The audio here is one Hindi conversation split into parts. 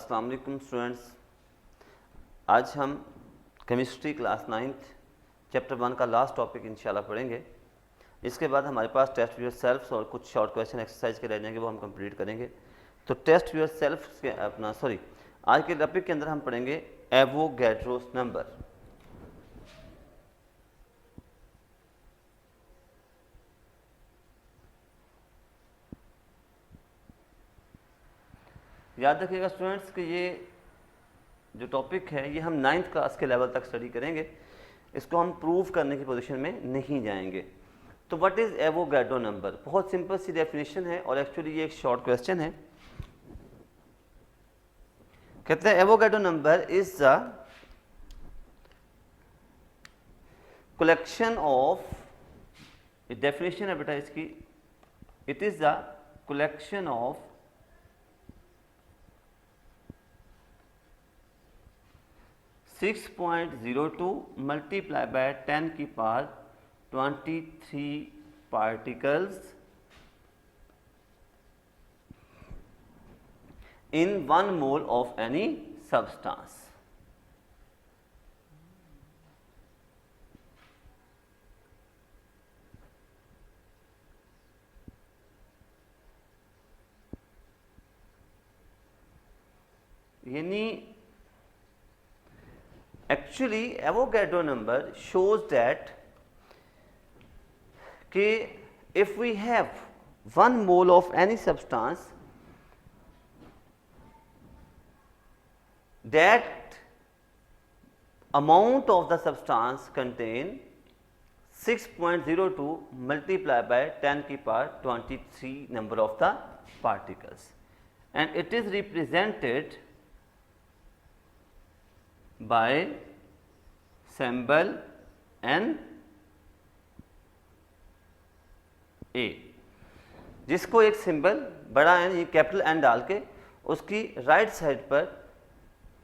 अस्सलाम वालेकुम स्टूडेंट्स। आज हम केमिस्ट्री क्लास 9th चैप्टर 1 का लास्ट टॉपिक इंशाल्लाह पढ़ेंगे। इसके बाद हमारे पास टेस्ट योर सेल्फ और कुछ शॉर्ट क्वेश्चन एक्सरसाइज के रह जाएंगे, वो हम कंप्लीट करेंगे। तो टेस्ट योर सेल्फ के आज के टॉपिक के अंदर हम पढ़ेंगे एवोगैड्रोस नंबर। याद रखिएगा स्टूडेंट्स कि ये जो टॉपिक है ये हम 9th क्लास के लेवल तक स्टडी करेंगे, इसको हम प्रूव करने की पोजीशन में नहीं जाएंगे। तो व्हाट इज एवोगैड्रो नंबर? बहुत सिंपल सी डेफिनेशन है और एक्चुअली ये एक शॉर्ट क्वेश्चन है। कहते हैं Avogadro number is the collection of, definition है बेटा इसकी, it is the collection of six 6.02 multiply by 10 की power 23 particles in 1 mole of any substance। यानी actually Avogadro number shows that कि if we have 1 mole of any substance, that amount of the substance contain 6.02 multiplied by 10 की power 23 number of the particles, and it is represented by symbol N A, जिसको एक सिंबल बड़ा N, ये कैपिटल N डाल के उसकी राइट साइड पर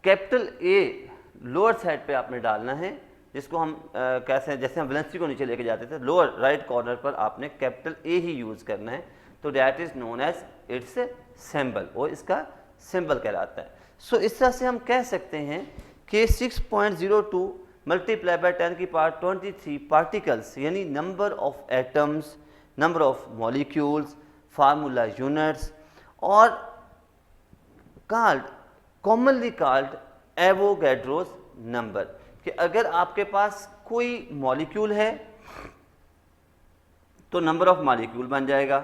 कैपिटल A लोअर साइड पे आपने डालना है, जिसको हम कैसे, जैसे हम वैलेंसी को नीचे लेके जाते थे, लोअर राइट कॉर्नर पर आपने कैपिटल A ही यूज करना है। तो that is known as its symbol, वो इसका सिंबल कहलाता है। सो इस तरह से हम कह सकते हैं कि 6.02 मल्टीप्लाई बाय 10 की पावर 23 पार्टिकल्स, यानी number of atoms, number of molecules, formula units, और कॉमनली कॉल्ड एवोगैड्रोस नंबर, कि अगर आपके पास कोई मॉलिक्यूल है तो नंबर ऑफ मॉलिक्यूल बन जाएगा,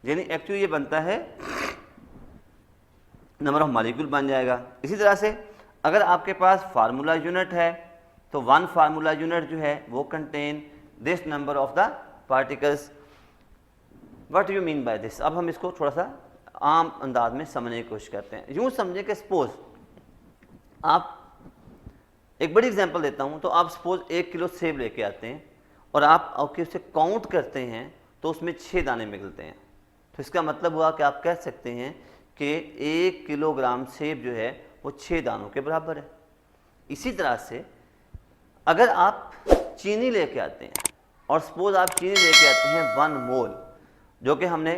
यानी एक्चुअली ये बनता है नंबर ऑफ मॉलिक्यूल बन जाएगा। इसी तरह से अगर आपके पास फार्मूला यूनिट है तो 1 फार्मूला यूनिट जो है वो contain this number of the particles. What you mean by this? अब हम इसको थोड़ा सा आम अंदाज में समझने की कोशिश करते हैं। यूं समझें कि सपोज आप, एक बड़ी एग्जांपल देता हूं, तो आप सपोज 1 किलो सेब लेके आते हैं और आप उसे काउंट करते हैं तो उसमें 6 दाने निकलते हैं। तो इसका मतलब हुआ कि आप कह सकते हैं कि 1 किलोग्राम सेब जो है वो 6 दानों के बराबर है। इसी तरह से अगर आप चीनी लेके आते हैं और सपोज आप चीनी लेके आते हैं 1 मोल, जो कि हमने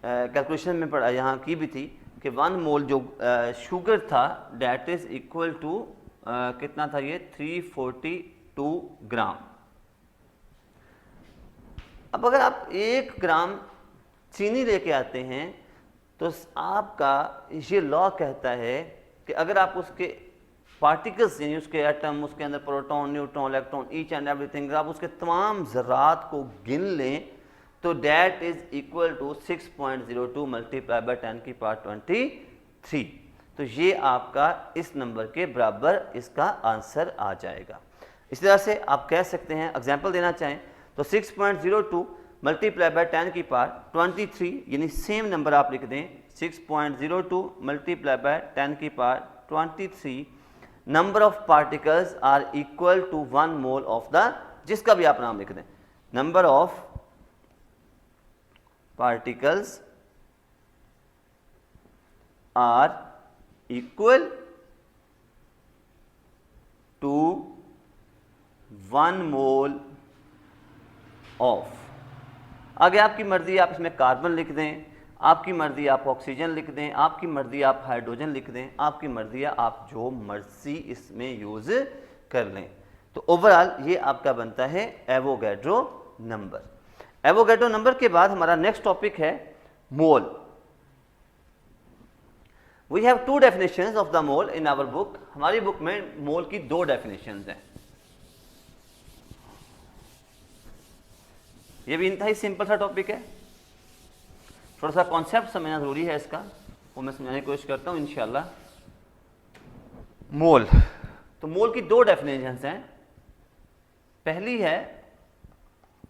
कैलकुलेशन में पढ़ा, यहाँ की भी थी कि 1 मोल जो शुगर था डैट इज इक्वल टू कितना था ये 342 ग्राम। अब अगर आप 1 ग्राम चीनी लेके आते हैं तो आपका ये लॉ कहता है कि अगर आप उसके पार्टिकल्स, यानी उसके एटम, उसके अंदर proton, neutron, electron, each and everything, आप उसके तमाम ज़रात को गिन लें तो that is equal to 6.02 multiply by 10 की पावर 23। तो ये आपका इस नंबर के बराबर इसका आंसर आ जाएगा। इस तरह से आप कह सकते हैं, एग्जाम्पल देना चाहें तो 6.02 मल्टीप्लाई बाय 10 की पावर 23, यानी सेम नंबर आप लिख दें 6.02 मल्टीप्लाई बाय 10 की power 23 number of particles are equal to 1 mole of the, जिसका भी आप नाम लिख दें, number of particles are equal to 1 mole of, आगे आपकी मर्जी, आप इसमें कार्बन लिख दें, आपकी मर्जी आप ऑक्सीजन लिख दें, आपकी मर्जी आप हाइड्रोजन लिख दें, आपकी मर्जी है आप जो मर्जी इसमें यूज कर लें। तो ओवरऑल ये आपका बनता है एवोगैड्रो नंबर। एवोगैड्रो नंबर के बाद हमारा नेक्स्ट टॉपिक है mole. We have two definitions of the mole in our book. हमारी बुक में मोल की दो डेफिनेशंस हैं। ये भी इंतहाई सिंपल सा टॉपिक है, थोड़ा सा कॉन्सेप्ट समझना जरूरी है इसका, वो मैं समझाने की कोशिश करता हूं इंशाल्लाह। मोल, तो मोल की दो डेफिनेशंस हैं। पहली है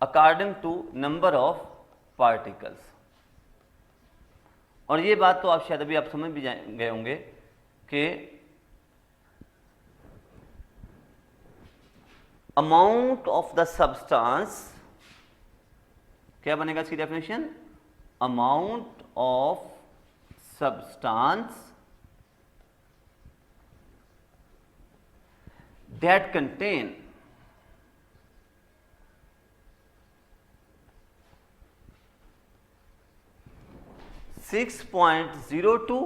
according to number of particles, और ये बात तो आप शायद अभी आप समझ भी गए होंगे कि अमाउंट ऑफ द सब्सटेंस, क्या बनेगा इसकी definition? Amount of substance that contain (6.02)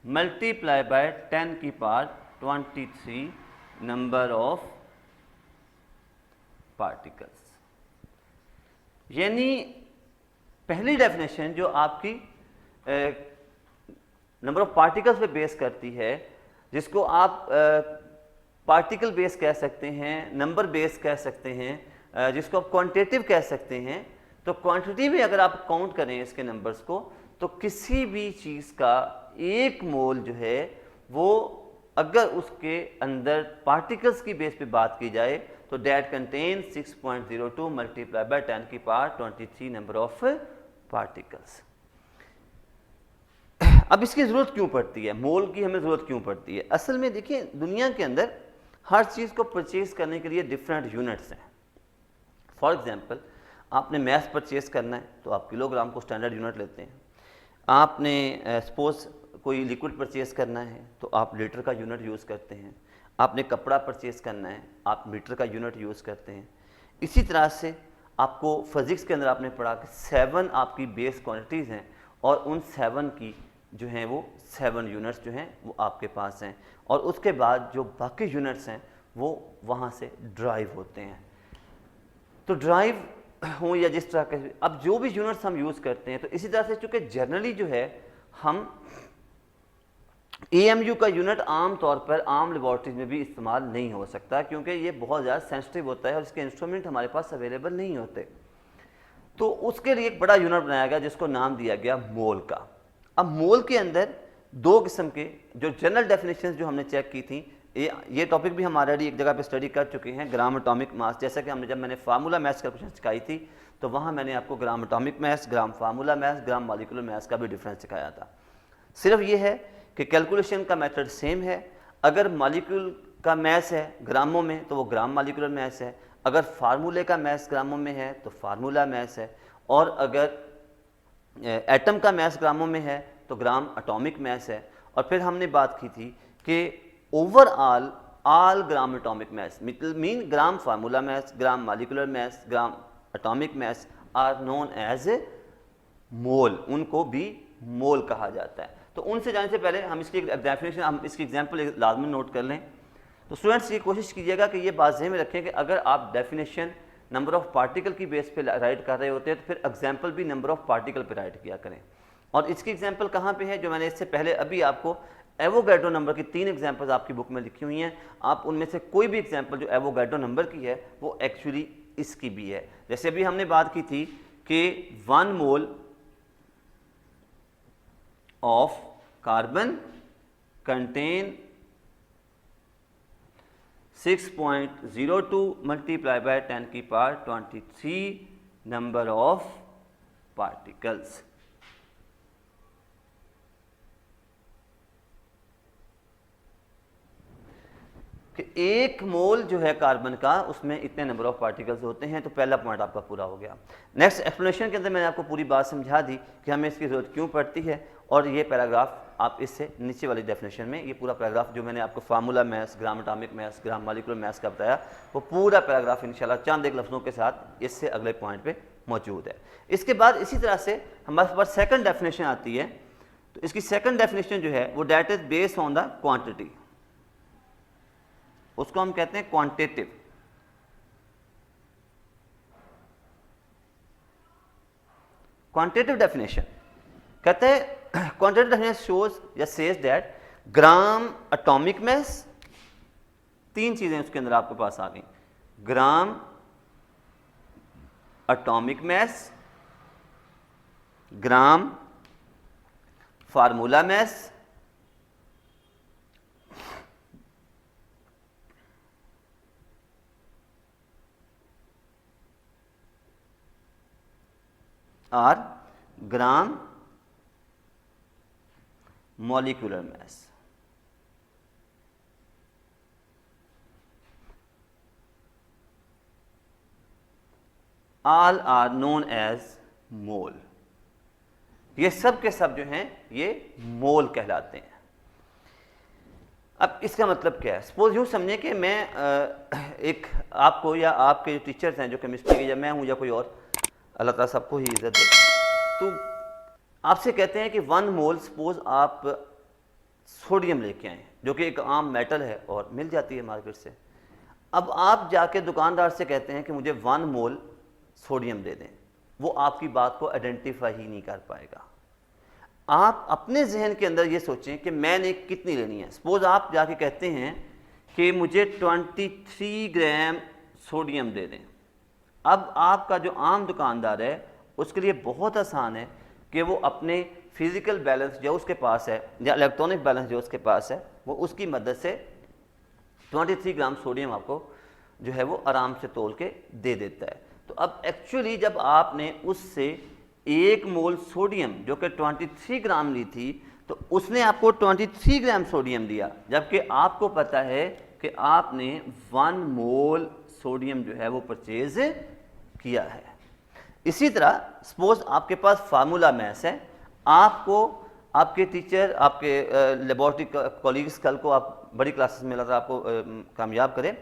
multiply by 10 की पावर 23 नंबर ऑफ पार्टिकल्स। यानी पहली डेफिनेशन जो आपकी नंबर ऑफ पार्टिकल्स पे बेस करती है, जिसको आप पार्टिकल बेस कह सकते हैं, नंबर बेस कह सकते हैं, जिसको आप क्वांटिटेटिव कह सकते हैं। तो क्वांटिटी में अगर आप काउंट करें इसके नंबर्स को, तो किसी भी चीज़ का एक मोल जो है वो अगर उसके अंदर पार्टिकल्स की बेस पे बात की जाए तो डेट कंटेन 6.02 मल्टीप्लाई बाय 10 की पावर 23 नंबर ऑफ पार्टिकल्स। अब इसकी ज़रूरत क्यों पड़ती है, मोल की हमें ज़रूरत क्यों पड़ती है? असल में देखिए, दुनिया के अंदर हर चीज़ को परचेज करने के लिए डिफरेंट यूनिट्स हैं। फॉर एग्जांपल, आपने मैथ परचेज करना है तो आप किलोग्राम को स्टैंडर्ड यूनिट लेते हैं। आपने सपोज कोई लिक्विड परचेज करना है तो आप लीटर का यूनिट यूज़ करते हैं। आपने कपड़ा परचेज करना है, आप मीटर का यूनिट यूज़ करते हैं। इसी तरह से आपको फिज़िक्स के अंदर आपने पढ़ा कि 7 आपकी बेस क्वांटिटीज़ हैं, और उन 7 की जो हैं वो 7 यूनिट्स जो हैं वो आपके पास हैं, और उसके बाद जो बाकी यूनिट्स हैं वो वहाँ से ड्राइव होते हैं। तो ड्राइव हो या जिस तरह के, अब जो भी यूनिट्स हम यूज़ करते हैं, तो इसी तरह से चूँकि जनरली जो है हम AMU का यूनिट आम तौर पर आम लेबॉर्ट्रीज में भी इस्तेमाल नहीं हो सकता, क्योंकि ये बहुत ज़्यादा सेंसिटिव होता है और इसके इंस्ट्रूमेंट हमारे पास अवेलेबल नहीं होते। तो उसके लिए एक बड़ा यूनिट बनाया गया जिसको नाम दिया गया मोल का। अब मोल के अंदर दो किस्म के जो जनरल डेफिनेशंस जो हमने चेक की थी, ये टॉपिक भी हम ऑलरेडी एक जगह पे स्टडी कर चुके हैं, ग्राम एटॉमिक मास। जैसा कि हमने जब मैंने फार्मूला मैथ्स कैलकुलेशन सिखाई थी तो वहाँ मैंने आपको gram atomic mass, gram formula mass, gram molecular mass का भी डिफरेंस सिखाया था। सिर्फ ये है कि कैलकुलेशन का मेथड सेम है। अगर मॉलिक्यूल का मैथ्स है ग्रामों में तो वो ग्राम मॉलिक्यूलर मैथ्स है, अगर फार्मूले का मैथ्स ग्रामों में है तो फार्मूला मैथ्स है, और अगर एटम का मैथ्स ग्रामों में है तो ग्राम एटॉमिक मैथ्स है। और फिर हमने बात की थी कि overall all gram atomic mass mean gram formula mass, gram molecular mass, gram atomic mass are known as a mole, उनको भी मोल कहा जाता है। तो उनसे जाने से पहले हम इसकी डेफिनेशन, हम इसकी एग्जांपल लाजमी नोट कर लें। तो स्टूडेंट्स ये कोशिश कीजिएगा कि ये बात ज़हन में रखें कि अगर आप डेफिनेशन नंबर ऑफ पार्टिकल की बेस पे राइट कर रहे होते हैं तो फिर एग्जांपल भी नंबर ऑफ पार्टिकल पे राइट किया करें। और इसकी एग्जांपल कहाँ पे है, जो मैंने इससे पहले अभी आपको एवोगैड्रो नंबर की 3 एग्जांपल्स आपकी बुक में लिखी हुई हैं। आप उनमें से कोई भी एग्जांपल जो एवोगैड्रो नंबर की है वो एक्चुअली इसकी भी है। जैसे अभी हमने बात की थी कि 1 mole of carbon contain 6.02 multiply by 10 की पावर 23 नंबर ऑफ पार्टिकल्स। कि 1 मोल जो है कार्बन का उसमें इतने नंबर ऑफ पार्टिकल्स होते हैं। तो पहला पॉइंट आपका पूरा हो गया। नेक्स्ट एक्सप्लेनेशन के अंदर मैंने आपको पूरी बात समझा दी कि हमें इसकी ज़रूरत क्यों पड़ती है, और ये पैराग्राफ आप इससे नीचे वाली डेफिनेशन में, ये पूरा पैराग्राफ जो मैंने आपको formula mass, gram atomic mass, gram molecular mass का बताया, वो पूरा पैराग्राफ इंशाल्लाह चंद एक लफ्ज़ों के साथ इससे अगले पॉइंट पे मौजूद है। इसके बाद इसी तरह से हमारे पास सेकंड डेफिनेशन आती है, तो इसकी सेकंड डेफिनेशन जो है वो that is based on the quantity, उसको हम कहते हैं क्वांटिटेटिव। क्वांटिटेटिव डेफिनेशन कहते हैं, क्वांटिटेटिव डेफिनेशन शोज या says that gram atomic mass, तीन चीजें उसके अंदर आपके पास आ गई, ग्राम एटॉमिक मास, ग्राम फार्मूला मास, और gram molecular mass. All are known as mole. ये सब के सब जो हैं ये मोल कहलाते हैं। अब इसका मतलब क्या है? सपोज यूँ समझें कि मैं एक आपको या आपके जो टीचर्स हैं जो केमिस्ट्री के, या मैं हूँ या कोई और, अल्लाह ताला सबको ही इज्जत दे, तो आपसे कहते हैं कि 1 मोल सपोज आप सोडियम लेके आए जो कि एक आम मेटल है और मिल जाती है मार्केट से। अब आप जाके दुकानदार से कहते हैं कि मुझे 1 मोल सोडियम दे दें, वो आपकी बात को आइडेंटिफाई ही नहीं कर पाएगा। आप अपने जहन के अंदर ये सोचें कि मैंने कितनी लेनी है। सपोज आप जाके कहते हैं कि मुझे 23 ग्राम सोडियम दे दें। अब आपका जो आम दुकानदार है उसके लिए बहुत आसान है कि वो अपने फिजिकल बैलेंस जो उसके पास है या इलेक्ट्रॉनिक बैलेंस जो उसके पास है, वो उसकी मदद से 23 ग्राम सोडियम आपको जो है वो आराम से तोल के दे देता है। तो अब एक्चुअली जब आपने उससे 1 मोल सोडियम जो कि 23 ग्राम ली थी, तो उसने आपको 23 ग्राम सोडियम दिया, जबकि आपको पता है कि आपने 1 मोल सोडियम जो है वो परचेज किया है। इसी तरह सपोज आपके पास फार्मूला मास है, आपको आपके टीचर, आपके लेबोरेटरी कॉलीग्स, कल को आप बड़ी क्लासेस में लगा आपको कामयाब करें,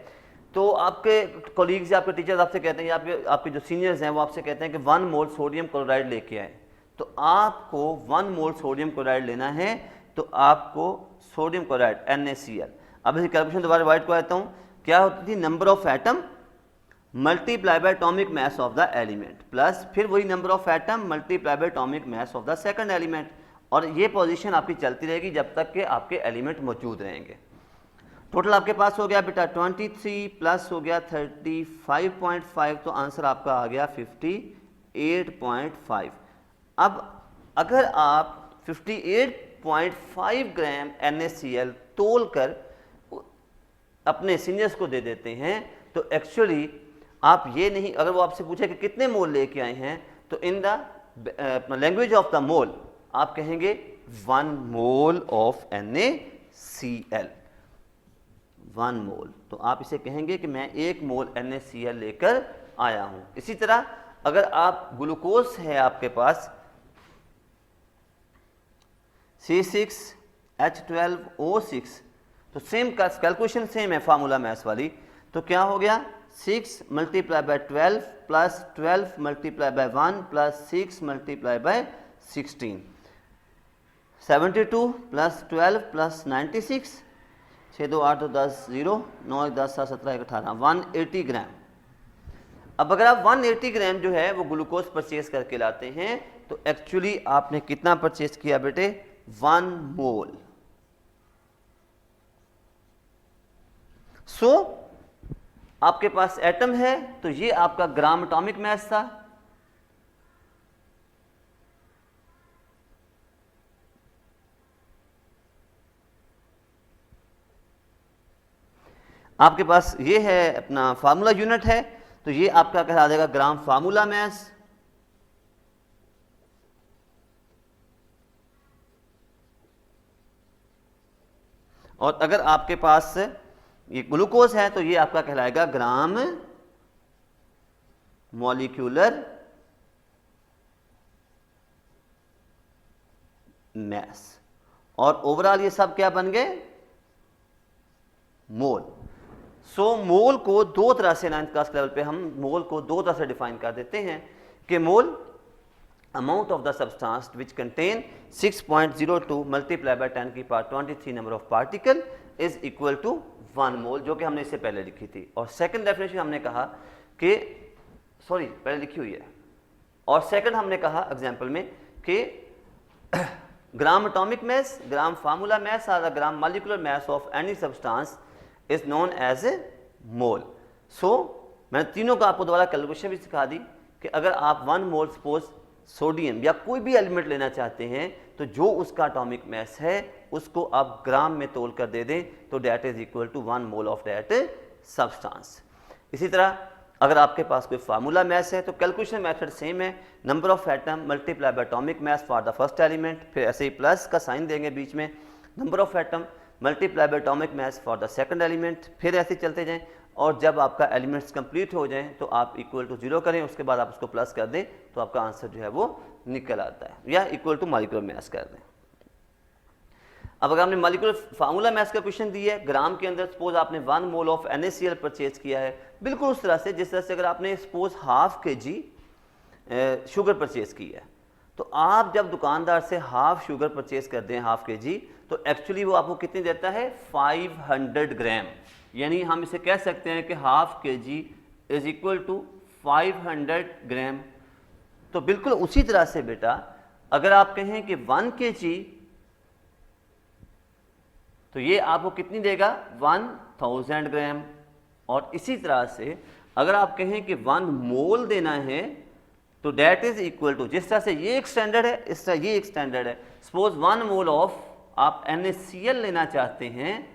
तो आपके कॉलीग्स या आपके टीचर्स आपसे कहते हैं, या आपके जो सीनियर्स हैं वो आपसे कहते हैं कि 1 मोल सोडियम क्लोराइड लेके आए, तो आपको 1 मोल सोडियम क्लोराइड लेना है, तो आपको सोडियम क्लोराइड NaCl। अब इसी कैलकुलेशन दोबारा रिवाइड को आता हूँ, क्या होती थी? Number of atom multiply by atomic mass of the element, plus फिर वही number of atom multiply by atomic mass of the second element, और ये पोजीशन आपकी चलती रहेगी जब तक कि आपके एलिमेंट मौजूद रहेंगे। टोटल आपके पास हो गया बेटा 23 प्लस हो गया 35.5, तो आंसर आपका आ गया 58.5। अब अगर आप 58.5 ग्राम NaCl तोल कर अपने सीनियर्स को दे देते हैं, तो एक्चुअली आप ये नहीं, अगर वो आपसे पूछे कि कितने मोल लेके आए हैं, तो in the language of the मोल आप कहेंगे 1 मोल ऑफ NaCl, 1 मोल। तो आप इसे कहेंगे कि मैं 1 मोल NaCl लेकर आया हूं। इसी तरह अगर आप ग्लूकोज है आपके पास C6H12O6, तो सेम कैलकुलेशन सेम है फार्मूला मैथ्स वाली, तो क्या हो गया? 6 multiply by 12 plus 12 multiply by 1 plus 6 multiply by 16, 72 plus 12 plus 96, 6 2 8 2 10 0 9 1 10 7 17 1 18, 180 ग्राम। अब अगर आप 180 ग्राम जो है वो ग्लूकोज परचेज करके लाते हैं, तो एक्चुअली आपने कितना परचेज किया बेटे? 1 मोल। सो आपके पास एटम है, तो ये आपका ग्राम एटॉमिक मास था, आपके पास ये है अपना फार्मूला यूनिट है, तो ये आपका कहला देगा ग्राम फार्मूला मास। और अगर आपके पास ये ग्लूकोज है, तो ये आपका कहलाएगा ग्राम मॉलिक्यूलर मास। और ओवरऑल ये सब क्या बन गए? मोल। सो मोल को दो तरह से 9th क्लास लेवल पे हम मोल को 2 तरह से डिफाइन कर देते हैं कि मोल amount of the substance which contain 6.02 multiplied by 10 की power 23 number of particle is equal to 1 मोल, जो कि हमने इससे पहले लिखी थी। और सेकंड डेफिनेशन हमने कहा कि सॉरी पहले लिखी हुई है, और सेकंड हमने कहा एग्जांपल में कि ग्राम एटॉमिक मास, ग्राम फार्मूला मास और gram molecular mass of any substance is known as a mole. So मैंने तीनों का आपको दोबारा कैलकुलेशन भी सिखा दी कि अगर आप 1 मोल सपोज सोडियम या कोई भी एलिमेंट लेना चाहते हैं तो जो उसका एटॉमिक मास है उसको आप ग्राम में तोल कर दे दें तो that is equal to 1 mole of that substance. इसी तरह अगर आपके पास कोई फार्मूला मास है तो कैलकुलेशन मेथड सेम है, number of atom multiply by atomic mass for the first element, फिर ऐसे ही प्लस का साइन देंगे बीच में, number of atom multiply by atomic mass for the second element, फिर ऐसे चलते जाएं और जब आपका एलिमेंट्स कंप्लीट हो जाएं तो आप इक्वल टू 0 करें, उसके बाद आप उसको प्लस कर दें तो आपका आंसर जो है वो निकल आता है, या इक्वल टू मॉलिक्यूलर मास कर दें। अब अगर आपने मॉलिक्यूलर फार्मूला मास का क्वेश्चन दिया है, ग्राम के अंदर सपोज आपने 1 मोल ऑफ NaCl परचेज किया है, बिल्कुल उस तरह से जिस तरह से अगर आपने सपोज ½ kg शुगर परचेज की है तो आप जब दुकानदार से हाफ शुगर परचेज कर दें ½ kg तो एक्चुअली वो आपको कितनी देता है 500 ग्राम, यानी हम इसे कह सकते हैं कि ½ kg इज इक्वल टू 500 ग्राम। तो बिल्कुल उसी तरह से बेटा अगर आप कहें कि 1 kg तो ये आपको कितनी देगा 1000 ग्राम, और इसी तरह से अगर आप कहें कि 1 मोल देना है तो डेट इज इक्वल टू, जिस तरह से ये एक स्टैंडर्ड है इस तरह ये एक स्टैंडर्ड है, सपोज 1 मोल ऑफ आप NaCl लेना चाहते हैं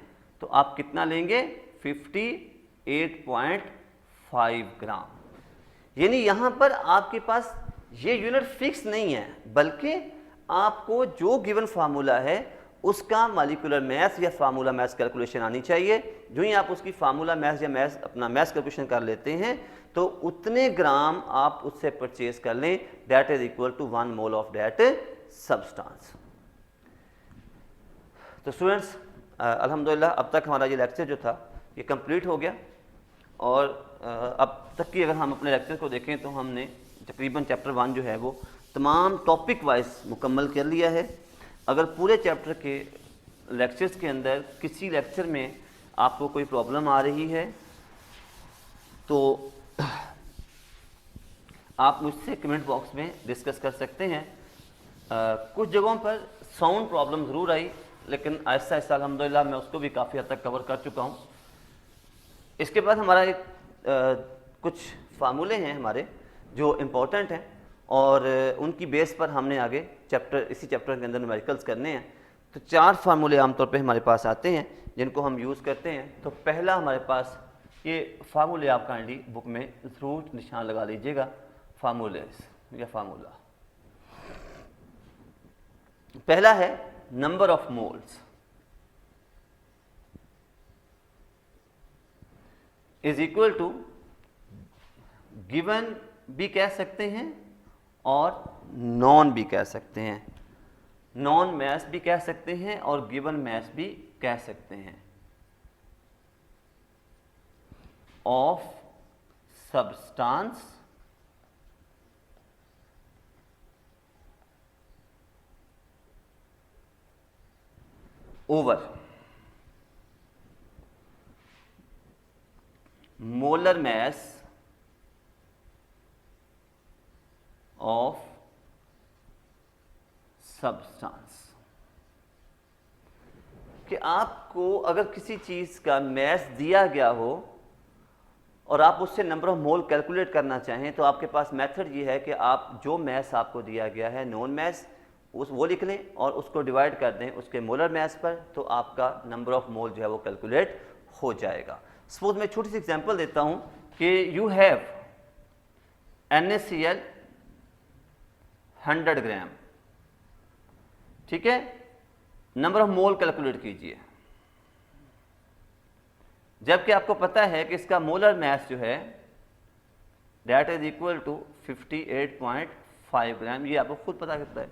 तो आप कितना लेंगे 58.5 ग्राम। यानी यहां पर आपके पास ये यूनिट फिक्स नहीं है बल्कि आपको जो गिवन फार्मूला है उसका मॉलिक्यूलर मास या फार्मूला मास कैलकुलेशन आनी चाहिए। जो ही आप उसकी फार्मूला मास या मास अपना मास कैलकुलेशन कर लेते हैं तो उतने ग्राम आप उससे परचेज कर लें, that is equal to 1 mole of that substance. तो स्टूडेंट्स अल्हम्दुलिल्लाह अब तक हमारा ये लेक्चर जो था ये कंप्लीट हो गया, और अब तक की अगर हम अपने लेक्चर को देखें तो हमने तकरीबन चैप्टर 1 जो है वो तमाम टॉपिक वाइज मुकम्मल कर लिया है। अगर पूरे चैप्टर के लेक्चर्स के अंदर किसी लेक्चर में आपको कोई प्रॉब्लम आ रही है तो आप मुझसे कमेंट बॉक्स में डिस्कस कर सकते हैं। कुछ जगहों पर साउंड प्रॉब्लम ज़रूर आई, लेकिन आहिस्ता आहिस्ता अल्हम्दुलिल्लाह मैं उसको भी काफ़ी हद तक कवर कर चुका हूँ। इसके बाद हमारा एक कुछ फार्मूले हैं हमारे जो इम्पोर्टेंट हैं और उनकी बेस पर हमने आगे इसी चैप्टर के अंदर न्यूमेरिकल्स करने हैं। तो 4 फार्मूले आमतौर पे हमारे पास आते हैं जिनको हम यूज़ करते हैं। तो पहला हमारे पास ये फार्मूले आप काइंडली बुक में ज़रूर निशान लगा लीजिएगा, फार्मूलेस या फार्मूला। पहला है number of moles is equal to, given भी कह सकते हैं और नॉन भी कह सकते हैं, नॉन मास भी कह सकते हैं और गिवन मास भी कह सकते हैं, of substance over molar mass of substance. कि आपको अगर किसी चीज़ का मास दिया गया हो और आप उससे नंबर ऑफ मोल कैलकुलेट करना चाहें तो आपके पास मेथड ये है कि आप जो मास आपको दिया गया है नॉन मास वो लिख लें और उसको डिवाइड कर दें उसके मोलर मास पर, तो आपका नंबर ऑफ मोल जो है वो कैलकुलेट हो जाएगा। सपोज मैं छोटी सी एग्जांपल देता हूं कि यू हैव NaCl 100 ग्राम, ठीक है, नंबर ऑफ मोल कैलकुलेट कीजिए, जबकि आपको पता है कि इसका मोलर मास जो है दैट इज इक्वल टू 58.5 ग्राम। ये आपको खुद पता करता है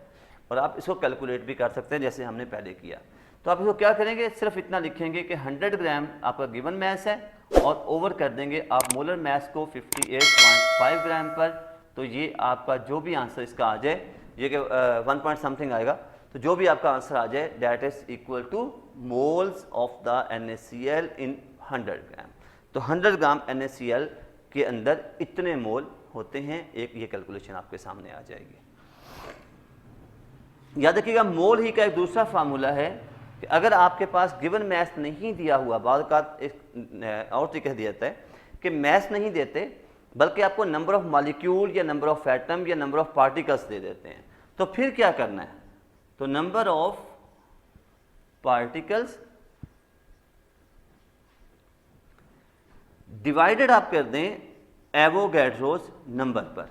और आप इसको कैलकुलेट भी कर सकते हैं जैसे हमने पहले किया। तो आप इसको क्या करेंगे, सिर्फ इतना लिखेंगे कि 100 ग्राम आपका गिवन मास है और ओवर कर देंगे आप मोलर मास को 58.5 ग्राम पर, तो ये आपका जो भी आंसर इसका आ जाए, ये कि 1 पॉइंट समथिंग आएगा, तो जो भी आपका आंसर आ जाए that is equal two moles of the NaCl इन 100 ग्राम। तो 100 ग्राम NaCl के अंदर इतने मोल होते हैं, एक ये कैलकुलेशन आपके सामने आ जाएगी। याद रखिएगा मोल ही का एक दूसरा फार्मूला है कि अगर आपके पास गिवन मैथ नहीं दिया हुआ, बाद का एक और तरीके दिया जाता है कि मैथ नहीं देते बल्कि आपको नंबर ऑफ मॉलिक्यूल या नंबर ऑफ एटम या नंबर ऑफ पार्टिकल्स दे देते हैं, तो फिर क्या करना है, तो नंबर ऑफ पार्टिकल्स डिवाइडेड आप कर दें एवोगैड्रोस नंबर पर।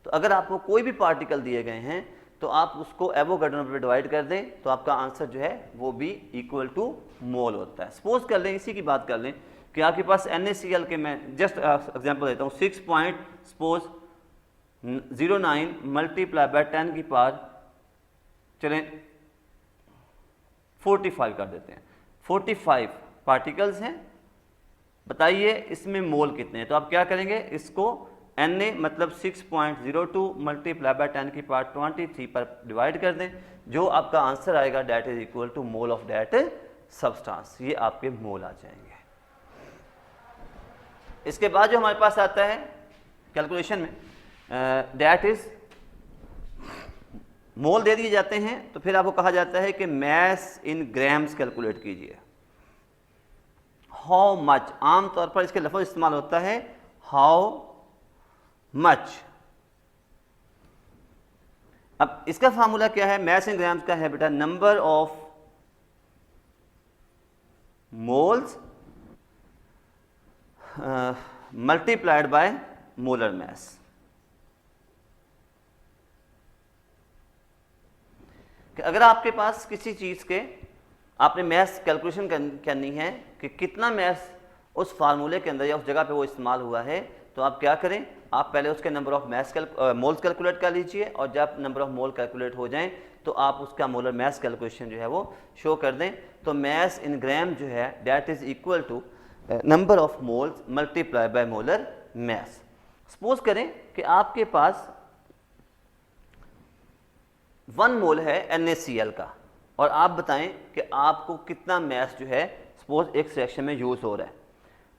तो अगर आपको कोई भी पार्टिकल दिए गए हैं तो आप उसको एवोगैड्रो नंबर पर डिवाइड कर दें, तो आपका आंसर जो है वो भी इक्वल टू मोल होता है। सपोज कर लें, इसी की बात कर लें कि आपके पास NaCl के, मैं जस्ट एग्जांपल देता हूँ, 6.09 मल्टीप्लाई बाय 10 की पावर चलें 45 कर देते हैं। 45 पार्टिकल्स हैं, बताइए इसमें मोल कितने हैं। तो आप क्या करेंगे, इसको Na मतलब 6.02 मल्टीप्लाई बाय 10 की पावर 23 पर डिवाइड कर दें, जो आपका आंसर आएगा that is equal to mole of that substance. ये आपके मोल आ जाएंगे। इसके बाद जो हमारे पास आता है कैलकुलेशन में दैट इज मोल दे दिए जाते हैं, तो फिर आपको कहा जाता है कि मैस इन ग्राम्स कैलकुलेट कीजिए। हाउ मच, आमतौर पर इसके लफ्ज इस्तेमाल होता है हाउ मच। अब इसका फार्मूला क्या है, मैस इन ग्राम्स का है बेटा number of moles multiplied by molar mess. कि अगर आपके पास किसी चीज के आपने मैस कैलकुलेशन करनी है कि कितना मैस उस फार्मूले के अंदर या उस जगह पे वो इस्तेमाल हुआ है, तो आप क्या करें, आप पहले उसके number of mass moles calculate कर लीजिए, और जब नंबर ऑफ मोल कैलकुलेट हो जाएं तो आप उसका मोलर मैस कैलकुलेशन जो है वो शो कर दें। तो मैस इन ग्राम जो है that is equal to number of moles multiply by molar mass. Suppose करें कि आपके पास 1 मोल है NaCl का, और आप बताएं कि आपको कितना मैस जो है सपोज एक रिएक्शन में यूज हो रहा है।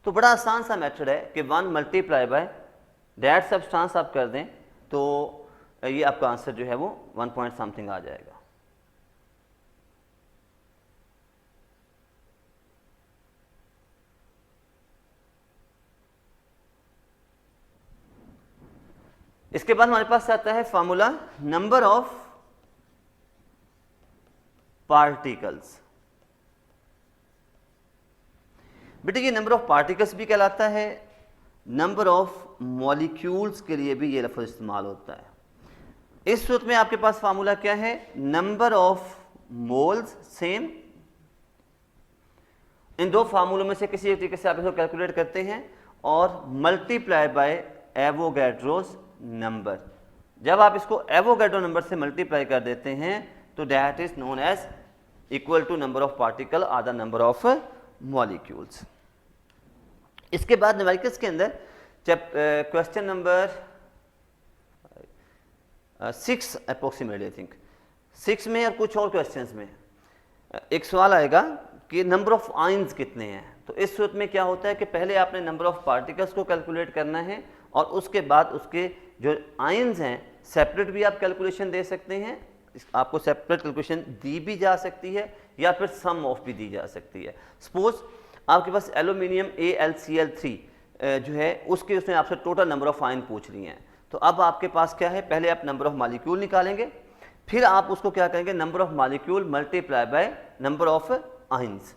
तो बड़ा आसान सा मेथड है कि 1 मल्टीप्लाई बाय दैट सब्सटेंस आप कर दें, तो ये आपका आंसर जो है वो 1 पॉइंट समथिंग आ जाएगा। इसके बाद हमारे पास आता है फार्मूला नंबर ऑफ पार्टिकल्स। बेटे ये नंबर ऑफ पार्टिकल्स भी कहलाता है, नंबर ऑफ मॉलिक्यूल्स के लिए भी ये लफ्ज इस्तेमाल होता है। इस सूरत में आपके पास फार्मूला क्या है, नंबर ऑफ मोल्स सेम। इन दो फार्मूलों में से किसी एक तरीके से आप इसको कैलकुलेट करते हैं, और मल्टीप्लाई बाय एवोगैड्रोस नंबर। जब आप इसको एवोगैड्रो नंबर से मल्टीप्लाई कर देते हैं तो that is known as equal to number of particle are the number of molecules. इसके बाद न्यूमेरिकल्स के अंदर जब question number 6 approximately I think 6 में और कुछ और क्वेश्चंस में एक सवाल आएगा कि नंबर ऑफ आयंस कितने हैं। तो इस सूरत में क्या होता है कि पहले आपने नंबर ऑफ पार्टिकल्स को कैलकुलेट करना है, और उसके बाद उसके जो आयंस हैं सेपरेट भी आप कैलकुलेशन दे सकते हैं। आपको सेपरेट कैलकुलेशन दी भी जा सकती है या फिर सम ऑफ भी दी जा सकती है। सपोज आपके पास एल्यूमिनियम AlCl3 जो है उसके उसने आपसे टोटल नंबर ऑफ आयन पूछ लिए हैं। तो अब आपके पास क्या है, पहले आप नंबर ऑफ मॉलिक्यूल निकालेंगे, फिर आप उसको क्या करेंगे, number of molecule multiply by number of ions.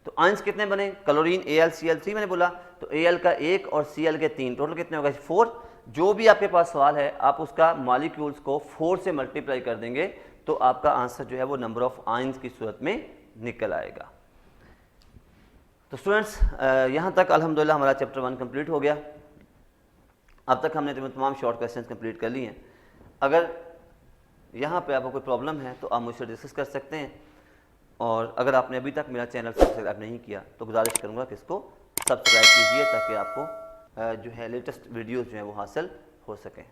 तो आयंस कितने बने, क्लोरीन AlCl3 मैंने बोला, तो Al का 1 और Cl के 3, टोटल कितने होगा 4। जो भी आपके पास सवाल है आप उसका मॉलिक्यूल्स को 4 से मल्टीप्लाई कर देंगे, तो आपका आंसर जो है वो नंबर ऑफ आयंस की सूरत में निकल आएगा। तो स्टूडेंट्स यहाँ तक अल्हम्दुलिल्लाह हमारा चैप्टर 1 कंप्लीट हो गया। अब तक हमने तमाम शॉर्ट क्वेश्चन कंप्लीट कर लिए हैं। अगर यहाँ पे आपको कोई प्रॉब्लम है तो आप मुझसे डिस्कस कर सकते हैं, और अगर आपने अभी तक मेरा चैनल सब्सक्राइब नहीं किया तो गुजारिश करूँगा कि इसको सब्सक्राइब कीजिए ताकि आपको जो है लेटेस्ट वीडियोज़ जो हैं वो हासिल हो सकें।